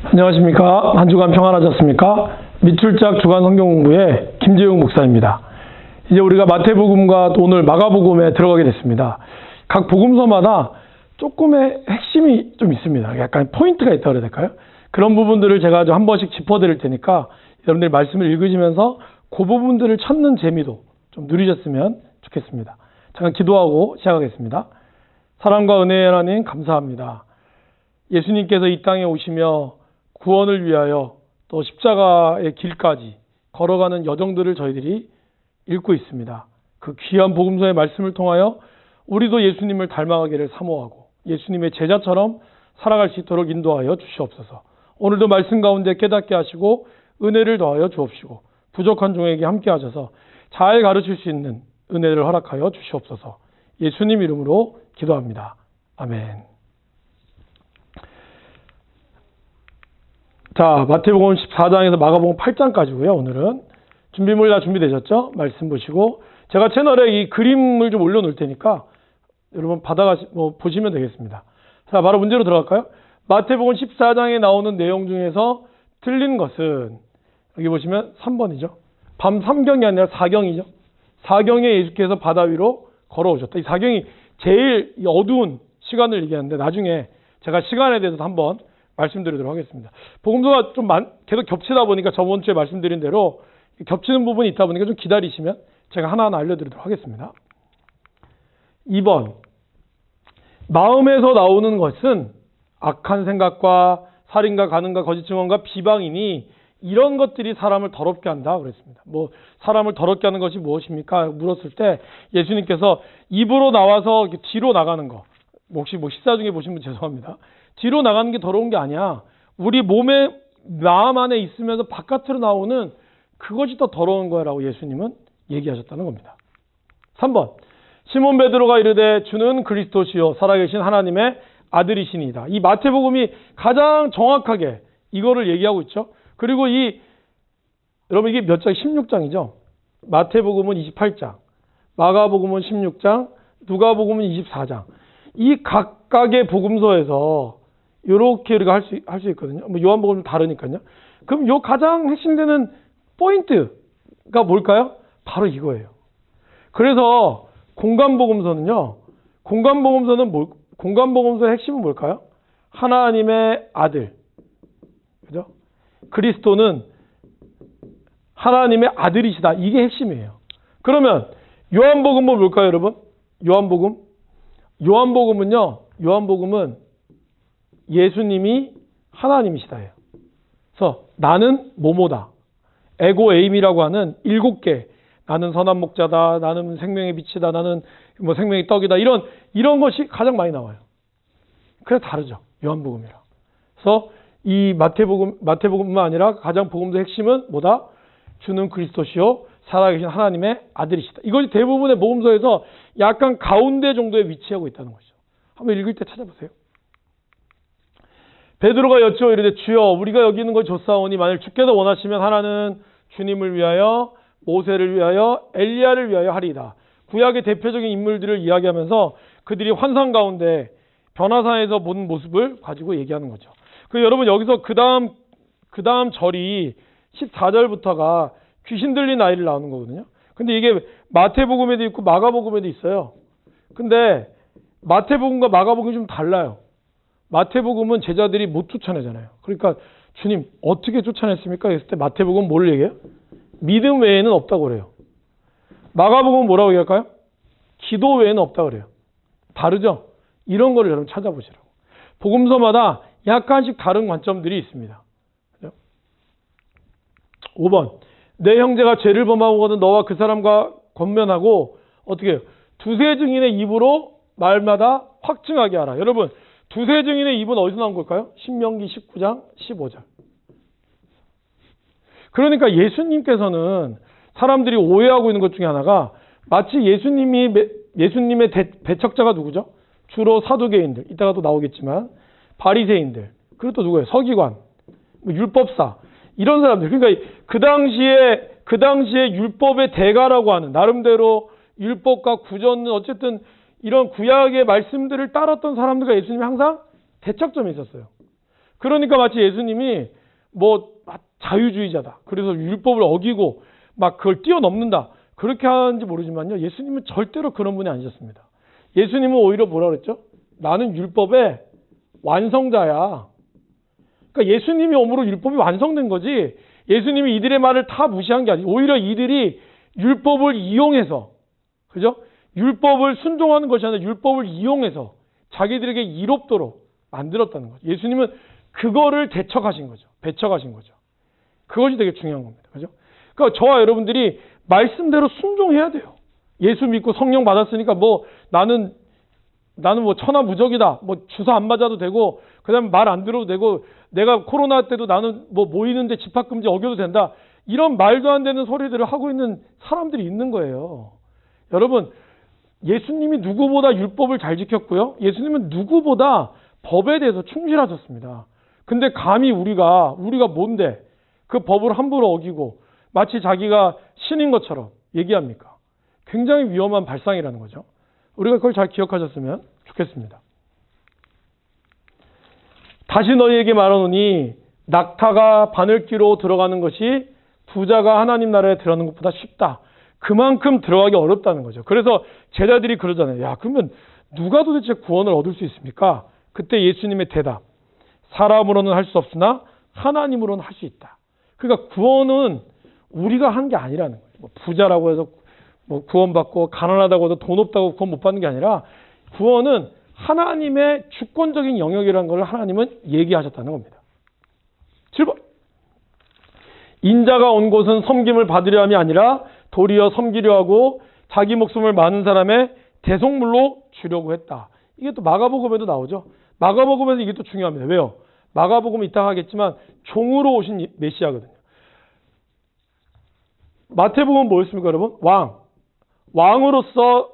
안녕하십니까. 한 주간 평안하셨습니까? 밑줄짝 주간 성경 공부의 김재용 목사입니다. 이제 우리가 마태복음과 또 오늘 마가복음에 들어가게 됐습니다. 각 복음서마다 조금의 핵심이 좀 있습니다. 약간 포인트가 있다고 해야 될까요? 그런 부분들을 제가 좀 한 번씩 짚어드릴 테니까 여러분들이 말씀을 읽으시면서 그 부분들을 찾는 재미도 좀 누리셨으면 좋겠습니다. 잠깐 기도하고 시작하겠습니다. 사랑과 은혜의 하나님 감사합니다. 예수님께서 이 땅에 오시며 구원을 위하여 또 십자가의 길까지 걸어가는 여정들을 저희들이 읽고 있습니다. 그 귀한 복음서의 말씀을 통하여 우리도 예수님을 닮아가기를 사모하고 예수님의 제자처럼 살아갈 수 있도록 인도하여 주시옵소서. 오늘도 말씀 가운데 깨닫게 하시고 은혜를 더하여 주옵시고 부족한 종에게 함께 하셔서 잘 가르칠 수 있는 은혜를 허락하여 주시옵소서. 예수님 이름으로 기도합니다. 아멘. 자, 마태복음 14장에서 마가복음 8장까지고요. 오늘은 준비물 다 준비되셨죠? 말씀 보시고 제가 채널에 이 그림을 좀 올려놓을 테니까 여러분 보시면 되겠습니다. 자, 바로 문제로 들어갈까요? 마태복음 14장에 나오는 내용 중에서 틀린 것은 여기 보시면 3번이죠. 밤 3경이 아니라 4경이죠. 4경에 예수께서 바다 위로 걸어오셨다. 이 4경이 제일 어두운 시간을 얘기하는데 나중에 제가 시간에 대해서 한번 말씀드리도록 하겠습니다. 복음서가 좀 계속 겹치다 보니까 저번 주에 말씀드린 대로 겹치는 부분이 있다 보니까 좀 기다리시면 제가 하나하나 알려드리도록 하겠습니다. 2번. 마음에서 나오는 것은 악한 생각과 살인과 간음과 거짓 증언과 비방이니 이런 것들이 사람을 더럽게 한다 그랬습니다. 사람을 더럽게 하는 것이 무엇입니까? 물었을 때 예수님께서 입으로 나와서 뒤로 나가는 거. 혹시 식사 중에 보신 분 죄송합니다. 뒤로 나가는 게 더러운 게 아니야. 우리 몸에 마음 안에 있으면서 바깥으로 나오는 그것이 더 더러운 거라고 예수님은 얘기하셨다는 겁니다. 3번. 시몬 베드로가 이르되 주는 그리스도시요 살아계신 하나님의 아들이시니이다. 이 마태복음이 가장 정확하게 이거를 얘기하고 있죠. 그리고 여러분 이게 몇 장? 16장이죠. 마태복음은 28장, 마가복음은 16장, 누가복음은 24장. 이 각각의 복음서에서 이렇게 우리가 할 수 있거든요. 요한복음은 다르니까요. 그럼 요 가장 핵심되는 포인트가 뭘까요? 바로 이거예요. 그래서 공간복음서의 핵심은 뭘까요? 하나님의 아들. 그죠? 그리스도는 하나님의 아들이시다. 이게 핵심이에요. 그러면 요한복음은 뭘까요, 여러분? 요한복음은 예수님이 하나님이시다예요. 그래서 나는 뭐뭐다. 에고 에임이라고 하는 7개. 나는 선한 목자다. 나는 생명의 빛이다. 나는 생명의 떡이다. 이런 것이 가장 많이 나와요. 그래서 다르죠. 요한복음이랑. 그래서 이 마태복음뿐만 아니라 가장 복음서의 핵심은 뭐다? 주는 그리스도시요 살아계신 하나님의 아들이시다. 이것이 대부분의 복음서에서 약간 가운데 정도에 위치하고 있다는 것이죠. 한번 읽을 때 찾아보세요. 베드로가 여쭈어 이르되 주여 우리가 여기 있는 걸 줬사오니 만일 주께서 원하시면 하나는 주님을 위하여 모세를 위하여 엘리야를 위하여 하리이다. 구약의 대표적인 인물들을 이야기하면서 그들이 환상 가운데 변화산에서 본 모습을 가지고 얘기하는 거죠. 여러분 여기서 그 다음 절이 14절부터가 귀신 들린 아이를 나오는 거거든요. 근데 이게 마태복음에도 있고 마가복음에도 있어요. 근데 마태복음과 마가복음이 좀 달라요. 마태복음은 제자들이 못 쫓아내잖아요. 그러니까 주님 어떻게 쫓아냈습니까? 했을 때 마태복음은 뭘 얘기해요? 믿음 외에는 없다고 그래요. 마가복음은 뭐라고 얘기할까요? 기도 외에는 없다고 그래요. 다르죠? 이런 거를 여러분 찾아보시라고. 복음서마다 약간씩 다른 관점들이 있습니다. 5번. 내 형제가 죄를 범하거든 너와 그 사람과 권면하고 어떻게 해요? 두세 증인의 입으로 말마다 확증하게 하라. 여러분 두세 증인의 입은 어디서 나온 걸까요? 신명기 19장 15절. 그러니까 예수님께서는 사람들이 오해하고 있는 것 중에 하나가 마치 예수님의 배척자가 누구죠? 주로 사두개인들, 이따가 또 나오겠지만 바리새인들, 그리고 또 누구예요? 서기관, 율법사 이런 사람들. 그러니까 그 당시에 율법의 대가라고 하는 나름대로 율법과 구전은 어쨌든 이런 구약의 말씀들을 따랐던 사람들과 예수님이 항상 대척점에 있었어요. 그러니까 마치 예수님이 뭐 자유주의자다. 그래서 율법을 어기고 막 그걸 뛰어넘는다. 그렇게 하는지 모르지만요. 예수님은 절대로 그런 분이 아니셨습니다. 예수님은 오히려 뭐라 그랬죠? 나는 율법의 완성자야. 그러니까 예수님이 오므로 율법이 완성된 거지. 예수님이 이들의 말을 다 무시한 게 아니고 오히려 이들이 율법을 이용해서, 그죠? 율법을 순종하는 것이 아니라 율법을 이용해서 자기들에게 이롭도록 만들었다는 거죠. 예수님은 그거를 대척하신 거죠. 배척하신 거죠. 그것이 되게 중요한 겁니다. 그죠? 그러니까 저와 여러분들이 말씀대로 순종해야 돼요. 예수 믿고 성령 받았으니까 뭐 나는 뭐 천하무적이다. 뭐 주사 안 맞아도 되고 그다음에 말 안 들어도 되고 내가 코로나 때도 나는 뭐 모이는데 집합금지 어겨도 된다. 이런 말도 안 되는 소리들을 하고 있는 사람들이 있는 거예요. 여러분, 예수님이 누구보다 율법을 잘 지켰고요. 예수님은 누구보다 법에 대해서 충실하셨습니다. 근데 감히 우리가 뭔데 그 법을 함부로 어기고 마치 자기가 신인 것처럼 얘기합니까? 굉장히 위험한 발상이라는 거죠. 우리가 그걸 잘 기억하셨으면 좋겠습니다. 다시 너희에게 말하노니 낙타가 바늘귀로 들어가는 것이 부자가 하나님 나라에 들어가는 것보다 쉽다. 그만큼 들어가기 어렵다는 거죠. 그래서 제자들이 그러잖아요. 야, 그러면 누가 도대체 구원을 얻을 수 있습니까? 그때 예수님의 대답. 사람으로는 할 수 없으나 하나님으로는 할 수 있다. 그러니까 구원은 우리가 한 게 아니라는 거예요. 뭐 부자라고 해서 뭐 구원받고 가난하다고 해서 돈 없다고 구원 못 받는 게 아니라 구원은 하나님의 주권적인 영역이라는 걸 하나님은 얘기하셨다는 겁니다. 7번. 인자가 온 곳은 섬김을 받으려 함이 아니라 도리어 섬기려 하고 자기 목숨을 많은 사람의 대속물로 주려고 했다. 이게 또 마가복음에도 나오죠. 마가복음에서 이게 또 중요합니다. 왜요? 마가복음 이따가 하겠지만 종으로 오신 메시아거든요. 마태복음은 뭐였습니까, 여러분? 왕으로서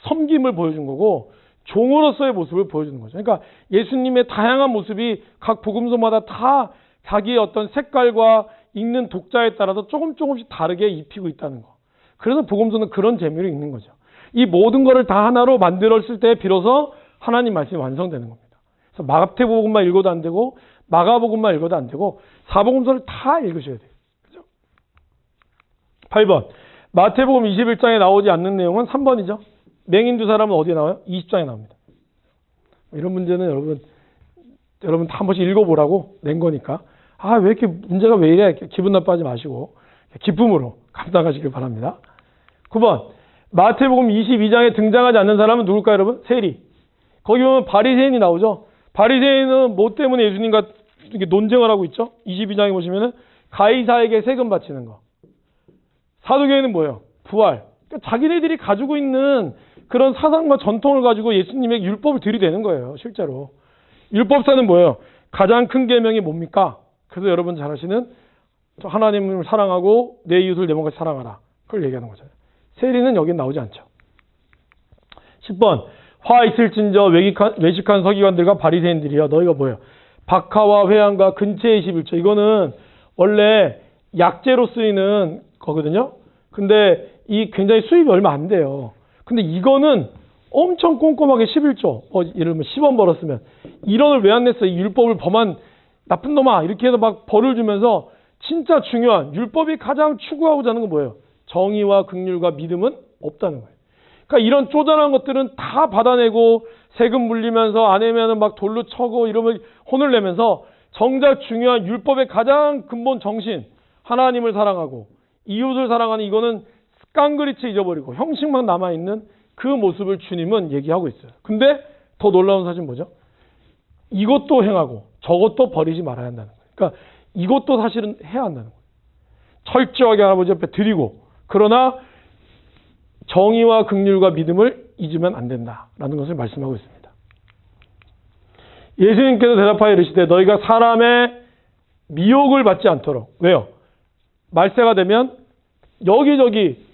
섬김을 보여준 거고 종으로서의 모습을 보여주는 거죠. 그러니까 예수님의 다양한 모습이 각 복음서마다 다 자기의 어떤 색깔과 읽는 독자에 따라서 조금씩 다르게 입히고 있다는 거. 그래서 복음서는 그런 재미로 읽는 거죠. 이 모든 것을 다 하나로 만들었을 때 비로소 하나님 말씀이 완성되는 겁니다. 그래서 마태복음만 읽어도 안 되고 마가복음만 읽어도 안 되고 사복음서를 다 읽으셔야 돼요. 그죠? 8번. 마태복음 21장에 나오지 않는 내용은 3번이죠. 맹인 두 사람은 어디에 나와요? 20장에 나옵니다. 이런 문제는 여러분 다 한 번씩 읽어보라고 낸 거니까 왜 이렇게 문제가 왜 이래? 기분 나빠하지 마시고 기쁨으로 감당하시길 바랍니다. 9번. 마태복음 22장에 등장하지 않는 사람은 누굴까요, 여러분? 세리. 거기 보면 바리새인이 나오죠. 바리새인은 뭐 때문에 예수님과 이렇게 논쟁을 하고 있죠? 22장에 보시면은 가이사에게 세금 바치는 거. 사두개인은 뭐예요? 부활. 그러니까 자기네들이 가지고 있는 그런 사상과 전통을 가지고 예수님에게 율법을 들이대는 거예요. 실제로. 율법사는 뭐예요? 가장 큰 계명이 뭡니까? 그래서 여러분 잘 아시는 하나님을 사랑하고 내 이웃을 내 몸같이 사랑하라. 그걸 얘기하는 거죠. 세리는 여긴 나오지 않죠. 10번. 화 있을진저 외식한 서기관들과 바리새인들이여 너희가 뭐예요? 박하와 회양과 근체의 11조. 이거는 원래 약재로 쓰이는 거거든요. 근데 이 굉장히 수입이 얼마 안 돼요. 근데 이거는 엄청 꼼꼼하게 11조. 예를 들면 10원 벌었으면 1원을 왜 안 냈어? 이 율법을 범한 나쁜 놈아. 이렇게 해서 막 벌을 주면서 진짜 중요한 율법이 가장 추구하고자 하는 건 뭐예요? 정의와 긍휼과 믿음은 없다는 거예요. 그러니까 이런 쪼잔한 것들은 다 받아내고 세금 물리면서 안 내면은 막 돌로 쳐고 이러면 혼을 내면서 정작 중요한 율법의 가장 근본 정신, 하나님을 사랑하고 이웃을 사랑하는 이거는 깡그리치 잊어버리고 형식만 남아있는 그 모습을 주님은 얘기하고 있어요. 근데 더 놀라운 사실은 뭐죠? 이것도 행하고 저것도 버리지 말아야 한다는 거예요. 그러니까 이것도 사실은 해야 한다는 거예요. 철저하게 할아버지 옆에 드리고 그러나 정의와 긍휼과 믿음을 잊으면 안 된다라는 것을 말씀하고 있습니다. 예수님께서 대답하여 이르시되 너희가 사람의 미혹을 받지 않도록. 왜요? 말세가 되면 여기저기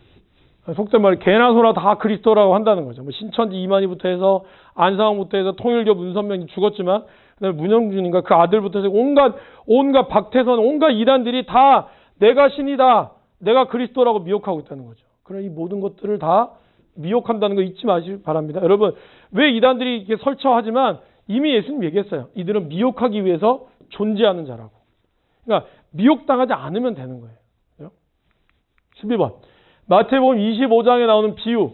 속된 말로 개나 소나 다 그리스도라고 한다는 거죠. 뭐 신천지 이만희부터 해서 안상홍부터 해서 통일교 문선명이 죽었지만 그다음에 문영준인가 그 아들부터 해서 온갖 박태선 온갖 이단들이 다 내가 신이다. 내가 그리스도라고 미혹하고 있다는 거죠. 그러나 이 모든 것들을 다 미혹한다는 거 잊지 마시기 바랍니다. 여러분 왜 이단들이 이렇게 설쳐하지만 이미 예수님 얘기했어요. 이들은 미혹하기 위해서 존재하는 자라고. 그러니까 미혹당하지 않으면 되는 거예요. 12번. 마태복음 25장에 나오는 비유.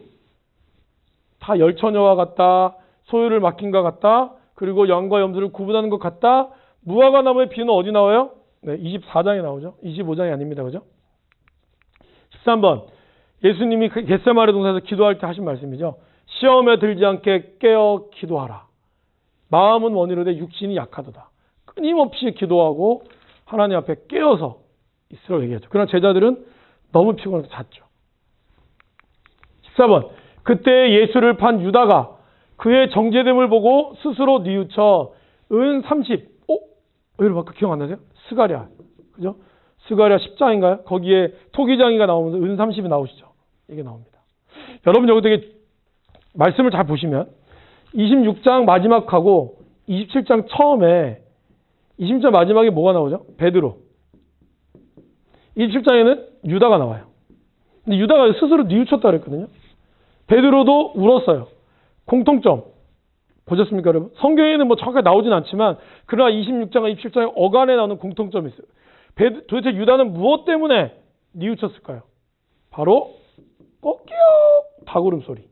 다 열처녀와 같다. 소유를 맡긴 것 같다. 그리고 양과 염소를 구분하는 것 같다. 무화과 나무의 비유는 어디 나와요? 네, 24장에 나오죠. 25장이 아닙니다. 그죠? 13번. 예수님이 겟세마네 동산에서 기도할 때 하신 말씀이죠. 시험에 들지 않게 깨어 기도하라. 마음은 원이로되 육신이 약하도다. 끊임없이 기도하고 하나님 앞에 깨어서 있으라고 얘기하죠. 그러나 제자들은 너무 피곤해서 잤죠. 14번. 그때 예수를 판 유다가 그의 정죄됨을 보고 스스로 뉘우쳐 은 30. 여러분 아까 기억 안 나세요? 스가랴. 그죠? 스가랴 10장인가요? 거기에 토기장이가 나오면서 은 30이 나오시죠. 이게 나옵니다. 여러분 여기 되게 말씀을 잘 보시면 26장 마지막하고 27장 처음에 26장 마지막에 뭐가 나오죠? 베드로. 27장에는 유다가 나와요. 근데 유다가 스스로 뉘우쳤다 그랬거든요. 베드로도 울었어요. 공통점. 보셨습니까, 여러분? 성경에는 뭐 정확하게 나오진 않지만, 그러나 26장과 27장에 어간에 나오는 공통점이 있어요. 도대체 유다는 무엇 때문에 뉘우쳤을까요? 바로 꼬끼요 닭울음 소리.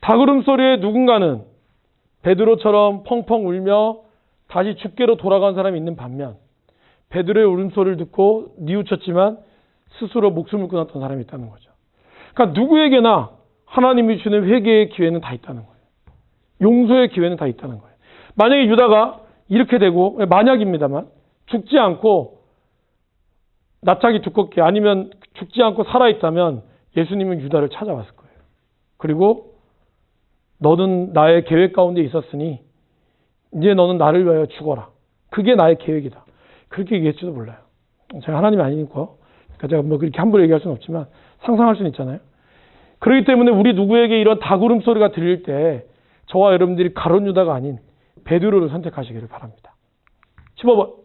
닭울음 소리에 누군가는 베드로처럼 펑펑 울며 다시 죽게로 돌아간 사람이 있는 반면, 베드로의 울음소리를 듣고 뉘우쳤지만 스스로 목숨을 끊었던 사람이 있다는 거죠. 그러니까 누구에게나 하나님이 주는 회개의 기회는 다 있다는 거예요. 용서의 기회는 다 있다는 거예요. 만약에 유다가 이렇게 되고, 만약입니다만 죽지 않고 낯짝이 두껍게 아니면 죽지 않고 살아있다면 예수님은 유다를 찾아왔을 거예요. 그리고 너는 나의 계획 가운데 있었으니 이제 너는 나를 위하여 죽어라. 그게 나의 계획이다. 그렇게 얘기했지도 몰라요. 제가 하나님이 아니니까. 그러니까 제가 뭐 그렇게 함부로 얘기할 수는 없지만 상상할 수는 있잖아요. 그렇기 때문에 우리 누구에게 이런 닭울음 소리가 들릴 때 저와 여러분들이 가룟 유다가 아닌 베드로를 선택하시기를 바랍니다. 15번.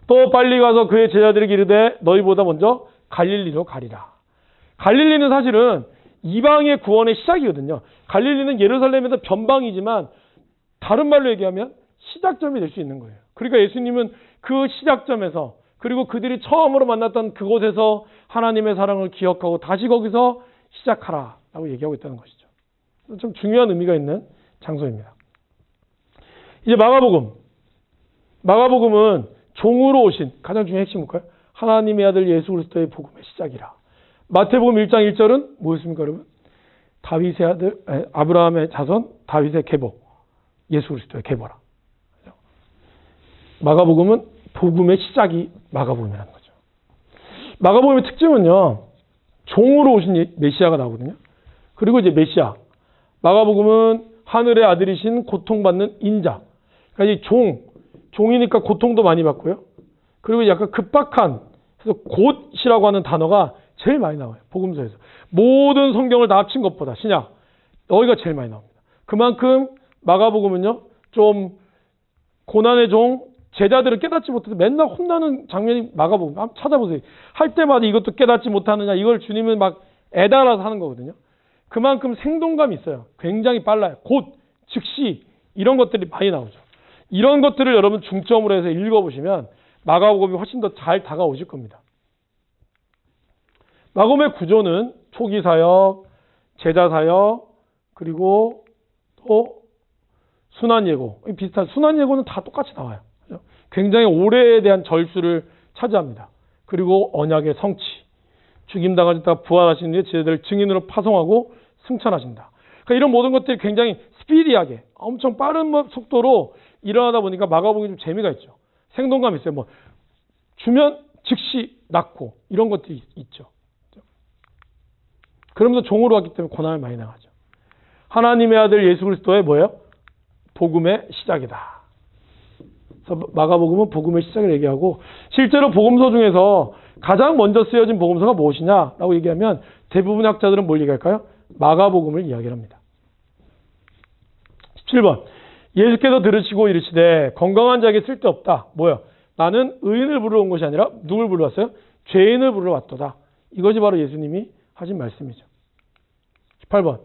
또 빨리 가서 그의 제자들에게 이르되 너희보다 먼저 갈릴리로 가리라. 갈릴리는 사실은 이방의 구원의 시작이거든요. 갈릴리는 예루살렘에서 변방이지만 다른 말로 얘기하면 시작점이 될 수 있는 거예요. 그러니까 예수님은 그 시작점에서 그리고 그들이 처음으로 만났던 그곳에서 하나님의 사랑을 기억하고 다시 거기서 시작하라 라고 얘기하고 있다는 것이죠. 좀 중요한 의미가 있는 장소입니다. 이제 마가복음은 종으로 오신 가장 중요한 핵심 뭘까요? 하나님의 아들 예수 그리스도의 복음의 시작이라. 마태복음 1장 1절은 뭐였습니까, 여러분? 다윗의 아들, 아브라함의 자손, 다윗의 계보, 예수 그리스도의 계보라. 마가복음은 복음의 시작이 마가복음이라는 거죠. 마가복음의 특징은요, 종으로 오신 메시아가 나오거든요. 그리고 이제 메시아. 마가복음은 하늘의 아들이신 고통받는 인자. 그러니까 이 종이니까 고통도 많이 받고요. 그리고 약간 급박한, 그래서 곧이라고 하는 단어가 제일 많이 나와요. 복음서에서. 모든 성경을 다 합친 것보다 신약. 여기가 제일 많이 나옵니다. 그만큼 마가복음은요, 좀 고난의 종, 제자들은 깨닫지 못해서 맨날 혼나는 장면이 마가복음. 한번 찾아보세요. 할 때마다 이것도 깨닫지 못하느냐. 이걸 주님은 막 애달아서 하는 거거든요. 그만큼 생동감이 있어요. 굉장히 빨라요. 곧, 즉시 이런 것들이 많이 나오죠. 이런 것들을 여러분 중점으로 해서 읽어보시면 마가복음이 훨씬 더 잘 다가오실 겁니다. 마가복음의 구조는 초기 사역, 제자 사역, 그리고 또 순환 예고. 비슷한 순환 예고는 다 똑같이 나와요. 굉장히 오래에 대한 절수를 차지합니다. 그리고 언약의 성취. 죽임당하셨다가 부활하신 뒤에 제자들을 증인으로 파송하고 승천하신다. 그러니까 이런 모든 것들이 굉장히 스피디하게 엄청 빠른 속도로 일어나다 보니까 마가복음이 좀 재미가 있죠. 생동감이 있어요. 뭐 주면 즉시 낳고 이런 것들이 있죠. 그러면서 종으로 왔기 때문에 고난을 많이 당하죠. 하나님의 아들 예수 그리스도의 뭐예요? 복음의 시작이다. 그래서 마가복음은 복음의 시작을 얘기하고 실제로 복음서 중에서 가장 먼저 쓰여진 복음서가 무엇이냐라고 얘기하면 대부분의 학자들은 뭘 얘기할까요? 마가복음을 이야기합니다. 17번. 예수께서 들으시고 이르시되 건강한 자에게 쓸데없다. 뭐야? 나는 의인을 부르러 온 것이 아니라 누굴 부르러 왔어요? 죄인을 부르러 왔도다. 이것이 바로 예수님이 하신 말씀이죠. 18번.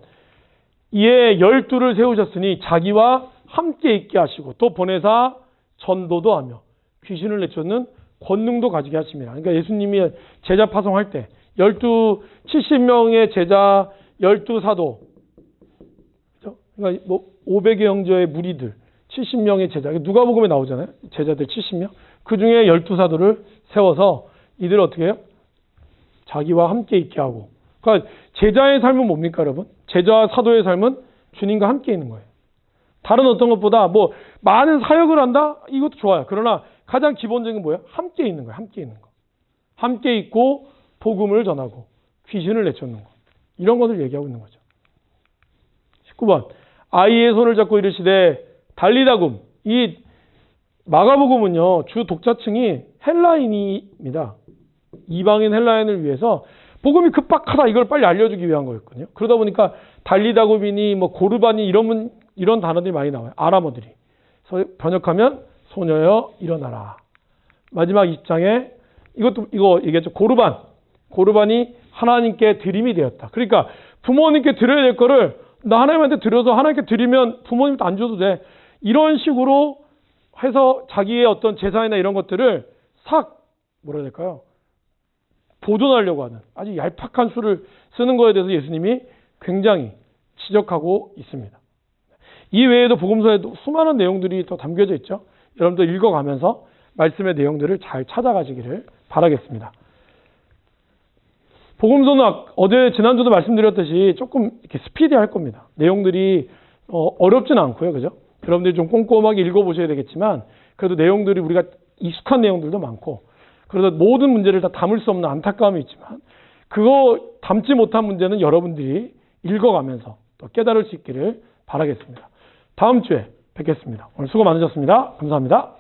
이에 12를 세우셨으니 자기와 함께 있게 하시고 또 보내사 전도도 하며 귀신을 내쫓는 권능도 가지게 하십니다. 그러니까 예수님이 제자 파송할 때 70명의 제자, 12사도, 그죠? 그러니까 뭐 500여 형제의 무리들, 70명의 제자, 누가복음에 나오잖아요. 제자들 70명. 그 중에 12사도를 세워서 이들을 어떻게 해요? 자기와 함께 있게 하고. 그러니까 제자의 삶은 뭡니까, 여러분? 제자와 사도의 삶은 주님과 함께 있는 거예요. 다른 어떤 것보다 뭐 많은 사역을 한다? 이것도 좋아요. 그러나 가장 기본적인 건 뭐예요? 함께 있는 거예요. 함께 있는 거. 함께 있고 복음을 전하고 귀신을 내쫓는 거. 이런 것을 얘기하고 있는 거죠. 19번. 아이의 손을 잡고 이르시되 달리다굼. 이 마가복음은요. 주 독자층이 헬라인입니다. 이방인 헬라인을 위해서 복음이 급박하다 이걸 빨리 알려주기 위한 거였거든요. 그러다 보니까 달리다굼이니 뭐 고르바니 이런 단어들이 많이 나와요. 아람어들이. 그래서 번역하면 소녀여 일어나라. 마지막 20장에 이거 얘기했죠. 고르반이 하나님께 드림이 되었다. 그러니까 부모님께 드려야 될 거를 나 하나님한테 드려서 하나님께 드리면 부모님도 안 줘도 돼. 이런 식으로 해서 자기의 어떤 재산이나 이런 것들을 뭐라 해야 될까요? 보존하려고 하는 아주 얄팍한 수를 쓰는 거에 대해서 예수님이 굉장히 지적하고 있습니다. 이 외에도 복음서에도 수많은 내용들이 또 담겨져 있죠. 여러분들 읽어가면서 말씀의 내용들을 잘 찾아가시기를 바라겠습니다. 복음서는 지난주도 말씀드렸듯이 조금 이렇게 스피디할 겁니다. 내용들이 어렵진 않고요. 그죠? 여러분들이 좀 꼼꼼하게 읽어보셔야 되겠지만 그래도 내용들이 우리가 익숙한 내용들도 많고 그래서 모든 문제를 다 담을 수 없는 안타까움이 있지만 그거 담지 못한 문제는 여러분들이 읽어가면서 또 깨달을 수 있기를 바라겠습니다. 다음 주에 뵙겠습니다. 오늘 수고 많으셨습니다. 감사합니다.